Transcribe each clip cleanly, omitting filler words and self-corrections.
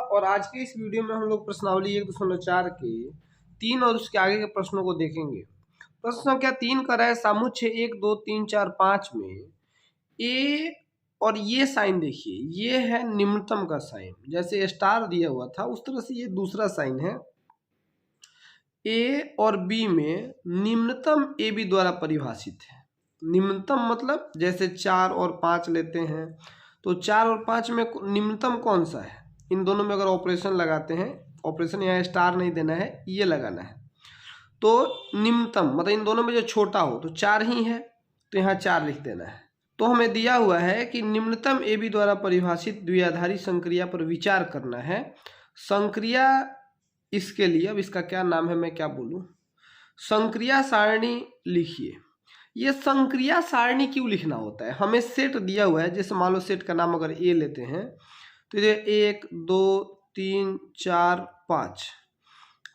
और आज के इस वीडियो में हम लोग प्रश्नावली 1.4 के 3 और उसके आगे के प्रश्नों को देखेंगे। प्रश्न संख्या 3 कर है सामुच्य 1 2 3 4 5 में ए और ये साइन देखिए, ये है निम्नतम का साइन, जैसे स्टार दिया हुआ था उस तरह से ये दूसरा साइन है। ए और बी में निम्नतम ए बी द्वारा परिभाषित है। निम्नतम मतलब जैसे 4 और 5 लेते हैं तो 4 और 5 में निम्नतम कौन सा है, इन दोनों में अगर ऑपरेशन लगाते हैं, ऑपरेशन यहाँ स्टार नहीं देना है, ये लगाना है, तो निम्नतम मतलब इन दोनों में जो छोटा हो तो 4 ही है, तो यहाँ 4 लिख देना है। तो हमें दिया हुआ है कि निम्नतम ए बी द्वारा परिभाषित द्विआधारी संक्रिया पर विचार करना है। संक्रिया इसके लिए, अब इसका क्या नाम है मैं क्या बोलूं, संक्रिया सारणी लिखिए। ये संक्रिया सारणी क्यों लिखना होता है, हमें सेट दिया हुआ है, जैसे मान लो सेट का नाम अगर ए लेते हैं तो ये 1 2 3 4 5।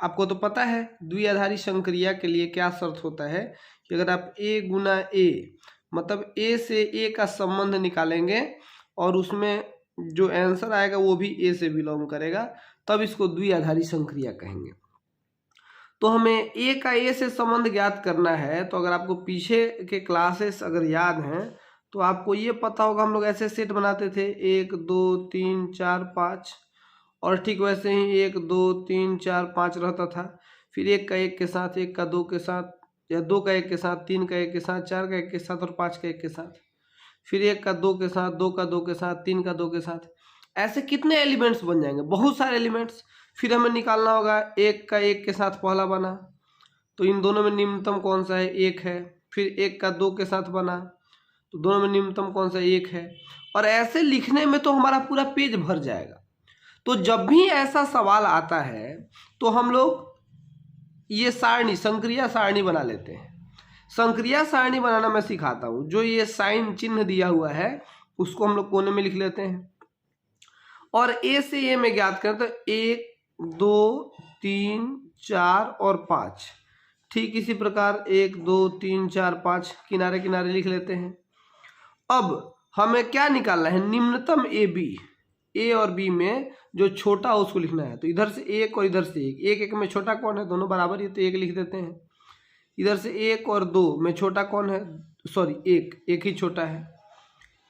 आपको तो पता है द्विआधारी संक्रिया के लिए क्या शर्त होता है कि अगर आप a गुना a मतलब a से a का संबंध निकालेंगे और उसमें जो आंसर आएगा वो भी a से बिलोंग करेगा, तब इसको द्विआधारी संक्रिया कहेंगे। तो हमें a का a से संबंध ज्ञात करना है, तो अगर आपको पीछे के क्लासेस अगर याद हैं तो आपको ये पता होगा हम लोग ऐसे सेट बनाते थे 1 2 3 4 5, और ठीक वैसे ही 1 2 3 4 5 रहता था, फिर 1 का 1 के साथ, 1 का 2 के साथ, या 2 का 1 के साथ, 3 का 1 के साथ, 4 का 1 के साथ और 5 का 1 के साथ, फिर 1 का 2 के साथ, 2 का 2 के साथ, 3 का 2 के साथ। ऐसे कितने एलिमेंट्स बन जाएंगे, बहुत सारे एलिमेंट्स। फिर हमें निकालना होगा 1 का 1 के साथ पहला बना, तो इन दोनों में निम्नतम कौन सा है, 1 है। फिर 1 का 2 के साथ बना, तो दोनों में निम्नतम कौन सा, 1 है। और ऐसे लिखने में तो हमारा पूरा पेज भर जाएगा। तो जब भी ऐसा सवाल आता है तो हम लोग ये सारणी, संक्रिया सारणी बना लेते हैं। संक्रिया सारणी बनाना मैं सिखाता हूँ। जो ये साइन चिन्ह दिया हुआ है उसको हम लोग कोने में लिख लेते हैं और ए से ए में ज्ञात करें तो 1 2 3 4 और 5। ठीक इसी प्रकार 1 2 3 4 5 किनारे किनारे लिख लेते हैं। अब हमें क्या निकालना है, निम्नतम ए बी, ए और बी में जो छोटा हो उसको लिखना है। तो इधर से 1 और इधर से 1, 1 1 में छोटा कौन है, दोनों बराबर ही, तो 1 लिख देते हैं। इधर से 1 और 2 में छोटा कौन है, सॉरी 1, 1 ही छोटा है।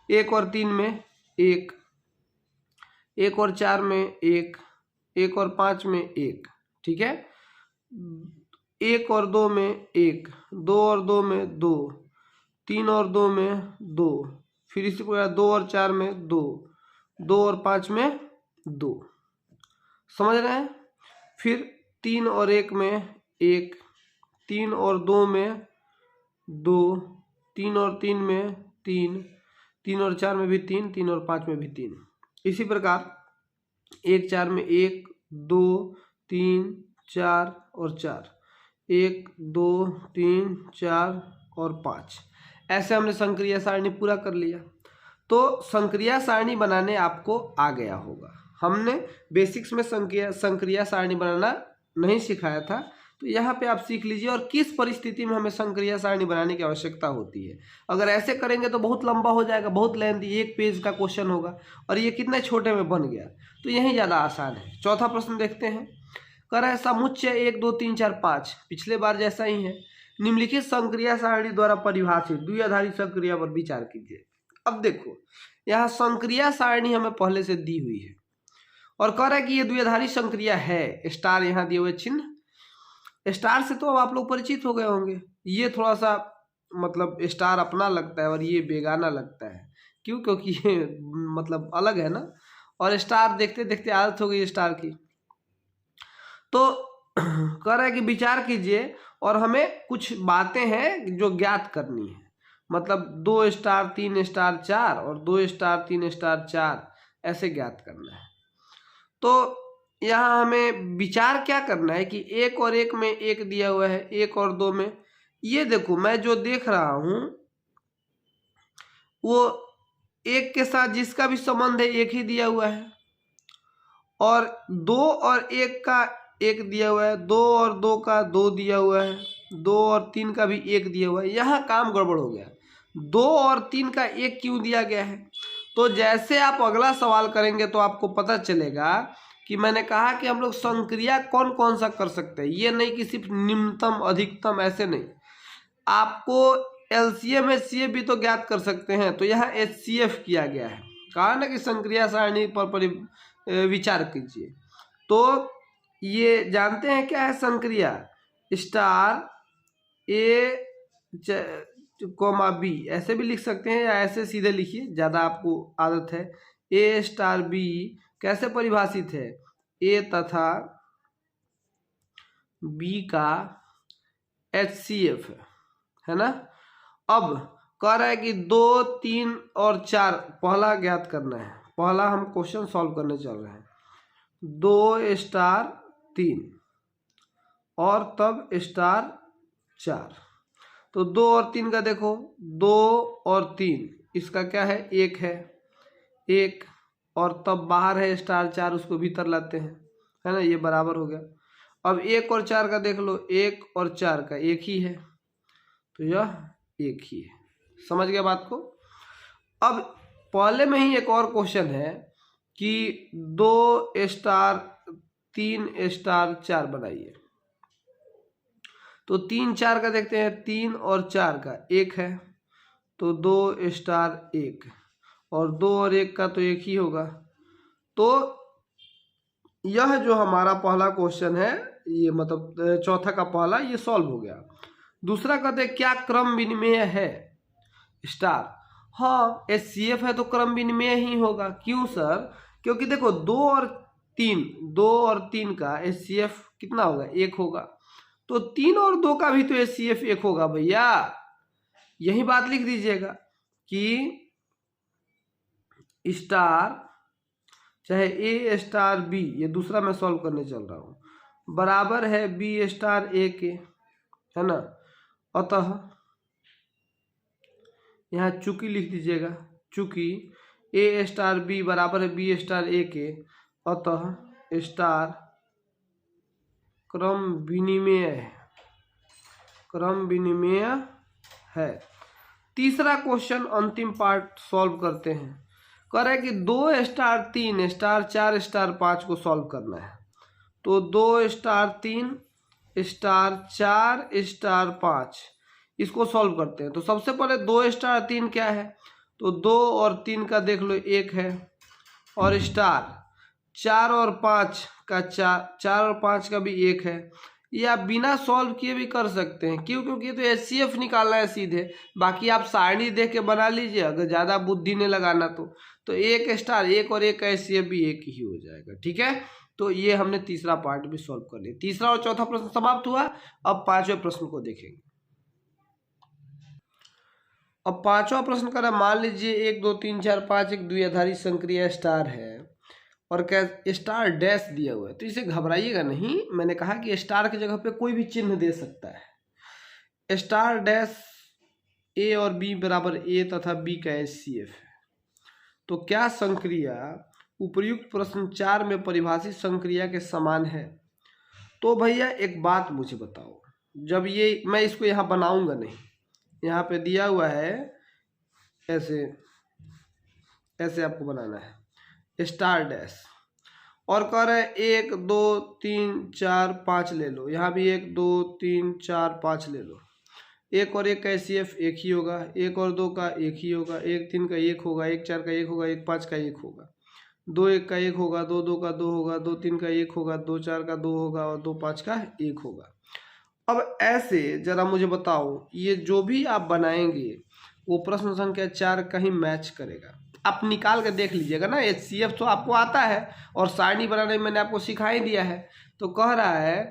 1 और 3 में 1, 1 और 4 में 1, 1 और 5 में 1, ठीक है। 1 और 2 में 1, 2 और 2 में 2, 3 और 2 में 2, फिर इसी को 2 और 4 में 2, 2 और 5 में 2, समझ रहे हैं। फिर 3 और 1 में 1, 3 और 2 में 2, 3 और 3 में 3, 3 और 4 में भी 3, 3 और 5 में भी 3। इसी प्रकार 1 4 में 1 2 3 4 और 4, 1 2 3 4 और 5। ऐसे हमने संक्रिया सारणी पूरा कर लिया। तो संक्रिया सारणी बनाने आपको आ गया होगा। हमने बेसिक्स में संक्रिया सारणी बनाना नहीं सिखाया था, तो यहाँ पे आप सीख लीजिए और किस परिस्थिति में हमें संक्रिया सारणी बनाने की आवश्यकता होती है। अगर ऐसे करेंगे तो बहुत लंबा हो जाएगा, बहुत लेंथी, 1 पेज का क्वेश्चन होगा, और ये कितने छोटे में बन गया, तो यही ज़्यादा आसान है। चौथा प्रश्न देखते हैं। कह रहा है समुच्चय 1 2 3 4 5, पिछले बार जैसा ही है। निम्नलिखित संक्रिया सारणी द्वारा परिभाषित द्विआधारी संक्रिया पर विचार कीजिए। अब देखो यहाँ संक्रिया सारणी हमें पहले से दी हुई है और कह रहा है कि ये द्विआधारी संक्रिया है। स्टार यहाँ दिए हुए चिन्ह, स्टार से तो अब आप लोग परिचित हो गए होंगे। ये थोड़ा सा मतलब स्टार अपना लगता है और ये बेगाना लगता है, क्यों, क्योंकि ये मतलब अलग है ना, और स्टार देखते देखते आदत हो गई स्टार की। तो कह रहा है कि विचार कीजिए और हमें कुछ बातें हैं जो ज्ञात करनी है, मतलब 2 स्टार 3 स्टार 4 और 2 स्टार 3 स्टार 4 ऐसे ज्ञात करना है। तो यहाँ हमें विचार क्या करना है कि 1 और 1 में 1 दिया हुआ है, 1 और 2 में, ये देखो मैं जो देख रहा हूँ वो 1 के साथ जिसका भी संबंध है 1 ही दिया हुआ है, और 2 और 1 का 1 दिया हुआ है, 2 और 2 का 2 दिया हुआ है, 2 और 3 का भी 1 दिया हुआ है। यहाँ काम गड़बड़ हो गया, 2 और 3 का 1 क्यों दिया गया है। तो जैसे आप अगला सवाल करेंगे तो आपको पता चलेगा कि मैंने कहा कि हम लोग संक्रिया कौन कौन सा कर सकते हैं, ये नहीं कि सिर्फ निम्नतम अधिकतम, ऐसे नहीं। आपको एलसीएम एचसीएफ भी तो ज्ञात कर सकते हैं, तो यहाँ एचसीएफ किया गया है। कहा ना कि संक्रिया सारणी पर विचार कीजिए। तो ये जानते हैं क्या है संक्रिया, स्टार ए कोमा बी, ऐसे भी लिख सकते हैं या ऐसे सीधे लिखिए, ज़्यादा आपको आदत है। ए स्टार बी कैसे परिभाषित है, ए तथा बी का HCF है ना। अब कह रहा है कि 2, 3 और 4 पहला ज्ञात करना है। पहला हम क्वेश्चन सॉल्व करने चल रहे हैं। 2 स्टार 3 और तब स्टार 4। तो 2 और 3 का देखो, 2 और 3 इसका क्या है, 1 है, 1 और तब बाहर है स्टार 4, उसको भीतर लाते हैं, है ना, ये बराबर हो गया। अब 1 और 4 का देख लो, 1 और 4 का 1 ही है, तो यह 1 ही है। समझ गया बात को। अब पहले में ही एक और क्वेश्चन है कि 2 स्टार 3 स्टार 4 बनाइए। तो 3 4 का देखते हैं, 3 और 4 का 1 है, तो 2 स्टार 1 और 2 और 1 का तो 1 ही होगा। तो यह जो हमारा पहला क्वेश्चन है, ये मतलब चौथा का पहला, ये सॉल्व हो गया। दूसरा कहते हैं क्या क्रम विनिमय है स्टार। हाँ, HCF है तो क्रम विनिमय ही होगा। क्यों सर, क्योंकि देखो 2 और 3 का HCF कितना होगा, 1 होगा, तो 3 और 2 का भी तो HCF 1 होगा भैया। यही बात लिख दीजिएगा कि स्टार चाहे A स्टार B, ये दूसरा मैं सॉल्व करने चल रहा हूँ, बराबर है B स्टार A के, है ना। अतः यहाँ चूंकि लिख दीजिएगा, चूंकि A स्टार B बराबर है B स्टार A के, अतः स्टार क्रम विनिमय है। तीसरा क्वेश्चन अंतिम पार्ट सॉल्व करते हैं। कह रहा है कि 2 स्टार 3 स्टार 4 स्टार 5 को सॉल्व करना है। तो 2 स्टार 3 स्टार 4 स्टार 5 इसको सॉल्व करते हैं। तो सबसे पहले 2 स्टार 3 क्या है, तो 2 और 3 का देख लो 1 है, और स्टार 4 और 5 का 4 और 5 का भी 1 है। ये आप बिना सॉल्व किए भी कर सकते हैं। क्यों, क्योंकि तो HCF निकालना है सीधे, बाकी आप सारणी देख के बना लीजिए अगर ज़्यादा बुद्धि नहीं लगाना तो 1 स्टार 1 और 1 का HCF भी 1 ही हो जाएगा। ठीक है, तो ये हमने तीसरा पार्ट भी सॉल्व कर लिया। तीसरा और चौथा प्रश्न समाप्त हुआ। अब पांचवें प्रश्न को देखेंगे। अब पांचवा प्रश्न का मान लीजिए 1 2 3 4 5 एक द्विआधारी संक्रिया स्टार है और क्या स्टार डैश दिया हुआ है, तो इसे घबराइएगा नहीं। मैंने कहा कि स्टार की जगह पे कोई भी चिन्ह दे सकता है। स्टार डैश A और B बराबर A तथा B का HCF है। तो क्या संक्रिया उपर्युक्त प्रश्न 4 में परिभाषित संक्रिया के समान है। तो भैया एक बात मुझे बताओ, जब ये मैं इसको यहाँ बनाऊंगा नहीं, यहाँ पे दिया हुआ है ऐसे ऐसे आपको बनाना है स्टार डैश, और कह रहे हैं 1 2 3 4 5 ले लो, यहाँ भी 1 2 3 4 5 ले लो। 1 और 1 का HCF 1 ही होगा, 1 और 2 का 1 ही होगा, 1 3 का 1 होगा, 1 4 का 1 होगा, 1 5 का 1 होगा, 2 1 का 1 होगा, 2 2 का 2 होगा, 2 3 का 1 होगा, 2 4 का 2 होगा और 2 5 का 1 होगा। अब ऐसे जरा मुझे बताओ, ये जो भी आप बनाएंगे वो प्रश्न संख्या 4 कहीं मैच करेगा। आप निकाल के देख लीजिएगा ना। HCF तो आपको आता है और सारणी बनाने में मैंने आपको सिखा ही दिया है। तो कह रहा है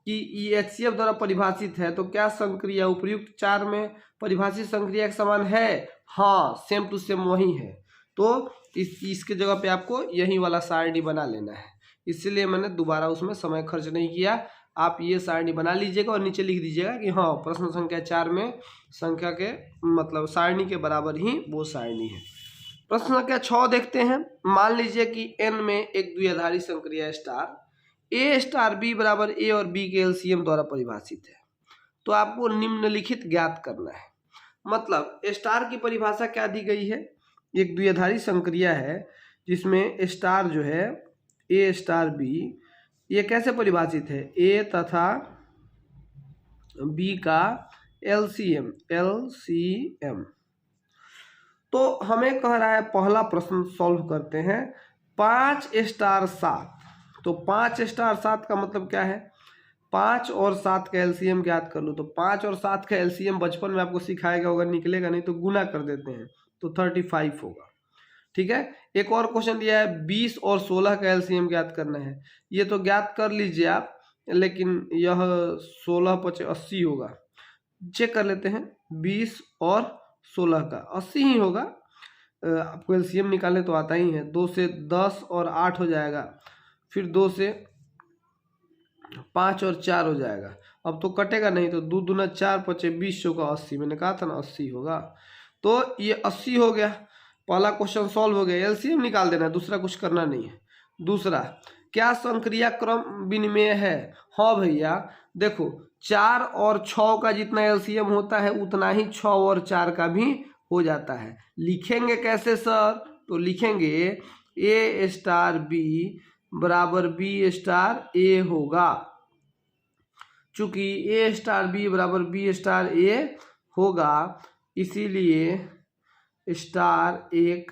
कि ये HCF द्वारा परिभाषित है, तो क्या संक्रिया उपर्युक्त 4 में परिभाषित संक्रिया के समान है। हाँ, सेम टू सेम वही है। तो इसके जगह पे आपको यही वाला सारणी बना लेना है, इसलिए मैंने दोबारा उसमें समय खर्च नहीं किया। आप ये सारणी बना लीजिएगा और नीचे लिख दीजिएगा कि हाँ, प्रश्न संख्या 4 में संख्या के मतलब सारणी के बराबर ही वो सारणी है। प्रश्न संख्या 6 देखते हैं। मान लीजिए कि n में एक द्विआधारी संक्रिया स्टार A स्टार B बराबर A और B के LCM द्वारा परिभाषित है। तो आपको निम्नलिखित ज्ञात करना है। मतलब स्टार की परिभाषा क्या दी गई है, एक द्विआधारी संक्रिया है जिसमें स्टार जो है ए स्टार बी, ये कैसे परिभाषित है? ए तथा बी का एलसीएम, एलसीएम। तो हमें कह रहा है, पहला प्रश्न सॉल्व करते हैं। 5 स्टार 7, तो 5 स्टार 7 का मतलब क्या है? 5 और 7 का एलसीएम ज्ञात कर लो। तो 5 और 7 का एलसीएम बचपन में आपको सिखाएगा होगा, निकलेगा नहीं तो गुना कर देते हैं, तो 35 होगा। ठीक है। एक और क्वेश्चन दिया है 20 और 16 का एलसीएम ज्ञात करना है। ये तो ज्ञात कर लीजिए आप, लेकिन यह 16 × 80 होगा। चेक कर लेते हैं, 20 और 16 का 80 ही होगा। आपको एलसीएम निकालने तो आता ही है। 2 से 10 और 8 हो जाएगा, फिर 2 से 5 और 4 हो जाएगा। अब तो कटेगा नहीं, तो 2 दूना 4 × 20 का 80, मैंने कहा था ना 80 होगा। तो ये 80 हो गया। पहला क्वेश्चन सॉल्व हो गया। एलसीएम निकाल देना है, दूसरा कुछ करना नहीं है। दूसरा, क्या संक्रिया क्रम विनिमेय है? हाँ भैया, देखो 4 और 6 का जितना एलसीएम होता है उतना ही 6 और 4 का भी हो जाता है। लिखेंगे कैसे सर? तो लिखेंगे ए स्टार बी बराबर बी स्टार ए होगा। चूंकि ए स्टार बी बराबर बी स्टार ए होगा, इसीलिए स्टार एक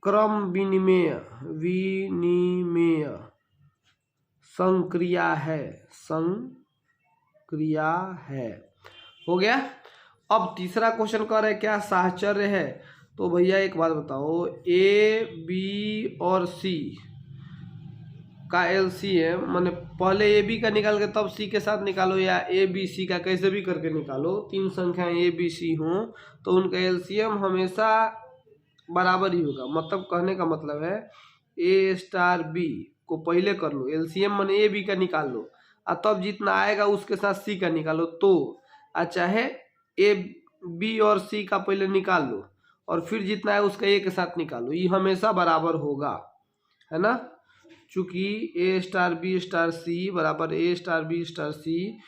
क्रम विनिमेय संक्रिया है। हो गया। अब तीसरा क्वेश्चन कह रहे हैं क्या साहचर्य है? तो भैया एक बात बताओ, ए बी और सी का एलसीएम, माने पहले ए बी का निकाल के तब सी के साथ निकालो, या ए बी सी का कैसे भी करके निकालो। 3 संख्याएं ए बी सी हों तो उनका एलसीएम हमेशा बराबर ही होगा। मतलब कहने का मतलब है ए स्टार बी को पहले कर लो, एलसीएम माने ए बी का निकाल लो, और तब जितना आएगा उसके साथ सी का निकालो। तो चाहे ए बी और सी का पहले निकाल लो और फिर जितना है उसका ए के साथ निकालो, ये हमेशा बराबर होगा, है ना। चूंकि ए स्टार बी स्टार सी बराबर ए स्टार बी स्टार सी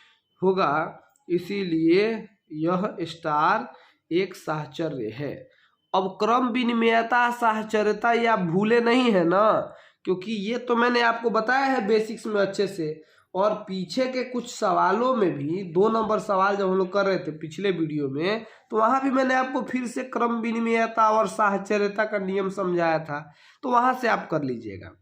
होगा, इसीलिए यह स्टार एक साहचर्य है। अब क्रम विनिमेयता साहचर्यता या भूले नहीं है ना, क्योंकि ये तो मैंने आपको बताया है बेसिक्स में अच्छे से। और पीछे के कुछ सवालों में भी 2 नंबर सवाल जब हम लोग कर रहे थे पिछले वीडियो में, तो वहां भी मैंने आपको फिर से क्रम विनिमेयता और साहचर्यता का नियम समझाया था, तो वहां से आप कर लीजिएगा।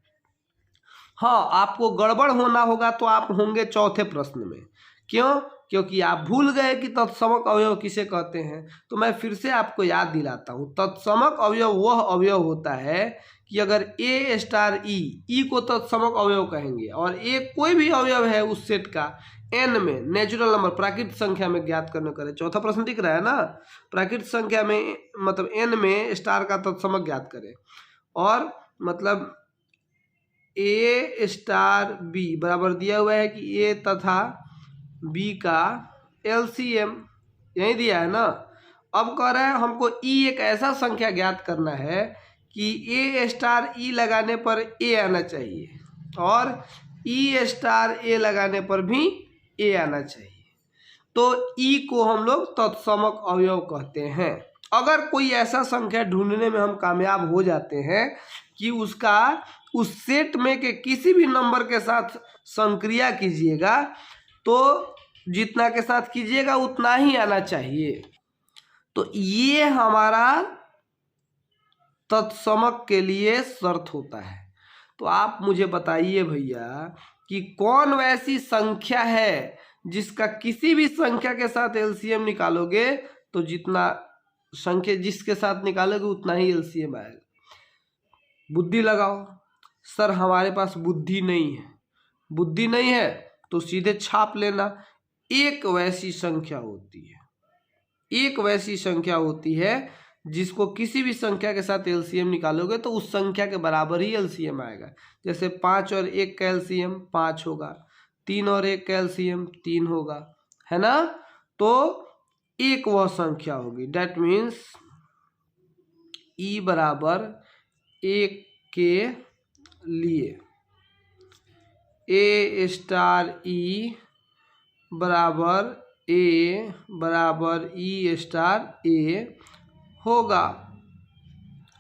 हाँ, आपको गड़बड़ होना होगा तो आप होंगे चौथे प्रश्न में। क्यों? क्योंकि आप भूल गए कि तत्समक अवयव किसे कहते हैं। तो मैं फिर से आपको याद दिलाता हूँ, तत्समक अवयव वह अवयव होता है कि अगर ए स्टार ई को तत्समक अवयव कहेंगे, और ए कोई भी अवयव है उस सेट का एन में, नेचुरल नंबर प्राकृतिक संख्या में ज्ञात करने करे। चौथा प्रश्न दिख रहा है ना, प्राकृतिक संख्या में मतलब एन में स्टार का तत्समक ज्ञात करे। और मतलब ए स्टार बी बराबर दिया हुआ है कि ए तथा बी का एलसीएम, यही दिया है ना। अब कह रहा है हमको ई एक ऐसा संख्या ज्ञात करना है कि ए स्टार ई लगाने पर ए आना चाहिए और ई स्टार ए लगाने पर भी ए आना चाहिए। तो ई को हम लोग तत्समक अवयव कहते हैं। अगर कोई ऐसा संख्या ढूंढने में हम कामयाब हो जाते हैं कि उसका उस सेट में के किसी भी नंबर के साथ संक्रिया कीजिएगा, तो जितना के साथ कीजिएगा उतना ही आना चाहिए। तो ये हमारा तत्समक के लिए शर्त होता है। तो आप मुझे बताइए भैया कि कौन वैसी संख्या है जिसका किसी भी संख्या के साथ एलसीएम निकालोगे तो जितना संख्या जिसके साथ निकालोगे उतना ही एलसीएम आएगा। बुद्धि लगाओ। सर हमारे पास बुद्धि नहीं है। बुद्धि नहीं है तो सीधे छाप लेना। एक वैसी संख्या होती है जिसको किसी भी संख्या के साथ एलसीएम निकालोगे तो उस संख्या के बराबर ही एलसीएम आएगा। जैसे 5 और 1 का एलसीएम 5 होगा, 3 और 1 का एलसीएम 3 होगा, है ना। तो एक वह संख्या होगी, डेट मीन्स ई बराबर 1 के लिए ए स्टार ई बराबर ई स्टार ए होगा,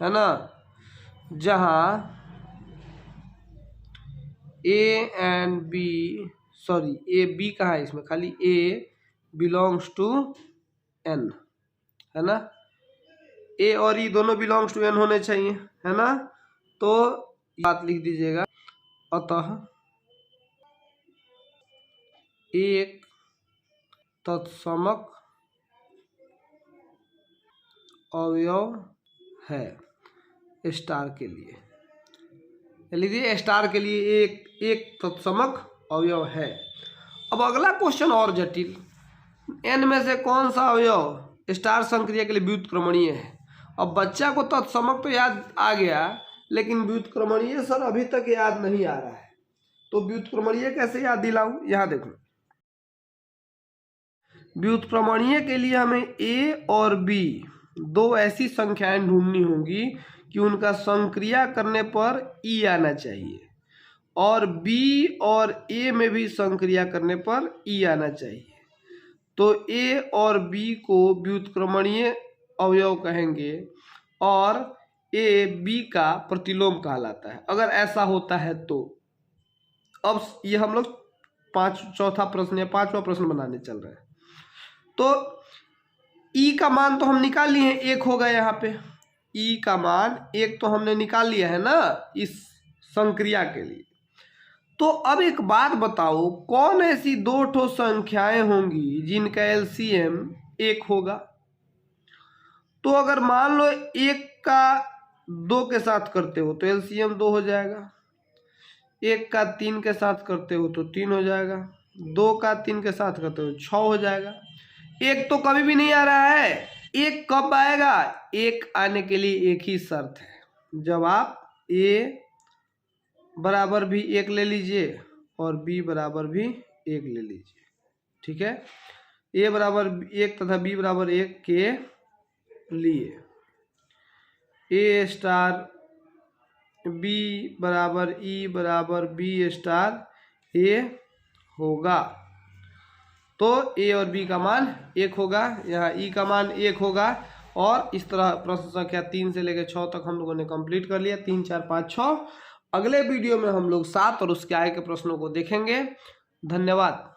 है ना। जहाँ A and B, sorry A B कहाँ है इसमें, खाली ए बिलोंग्स टू एन, है ना। ए और ई दोनों बिलोंग्स टू एन होने चाहिए, है ना। तो बात लिख दीजिएगा, अतः एक तत्समक अवयव है स्टार के लिए, लीजिए स्टार के लिए एक तत्समक अवयव है। अब अगला क्वेश्चन और जटिल, एन में से कौन सा अवयव स्टार संक्रिया के लिए व्युत्क्रमणीय है। अब बच्चा को तत्समक तो याद आ गया, लेकिन व्युत्क्रमणीय सर अभी तक याद नहीं आ रहा है। तो व्युत्क्रमणीय कैसे याद दिलाऊं, यहाँ देखो, व्युत्क्रमणीय के लिए हमें ए और बी दो ऐसी संख्याएं ढूंढनी होंगी कि उनका संक्रिया करने पर ई आना चाहिए, और बी और ए में भी संक्रिया करने पर ई आना चाहिए। तो ए और बी को व्युत्क्रमणीय अवयव कहेंगे और ए बी का प्रतिलोम कहलाता है, अगर ऐसा होता है तो। अब ये हम लोग चौथा प्रश्न या पांचवा प्रश्न बनाने चल रहे हैं। तो ई का मान तो हम निकाल लिए हैं, एक होगा यहाँ पे, ई का मान एक तो हमने निकाल लिया है ना इस संक्रिया के लिए। तो अब एक बात बताओ, कौन ऐसी दो ठो संख्याएं होंगी जिनका एलसीएम एक होगा। तो अगर मान लो एक का दो के साथ करते हो तो एलसीएम दो हो जाएगा, एक का तीन के साथ करते हो तो तीन हो जाएगा, दो का तीन के साथ करते हो छः हो जाएगा। एक तो कभी भी नहीं आ रहा है, एक कब आएगा, एक आने के लिए एक ही शर्त है, जब आप ए बराबर भी एक ले लीजिए और बी बराबर भी एक ले लीजिए, ठीक है। ए बराबर एक तथा बी बराबर एक के लिए ए स्टार बी बराबर ई बराबर बी स्टार ए होगा। तो ए और बी का मान एक होगा, यहाँ ई का मान एक होगा। और इस तरह प्रश्न संख्या 3 से लेकर 6 तक हम लोगों ने कंप्लीट कर लिया, 3 4 5 6। अगले वीडियो में हम लोग 7 और उसके आगे के प्रश्नों को देखेंगे। धन्यवाद।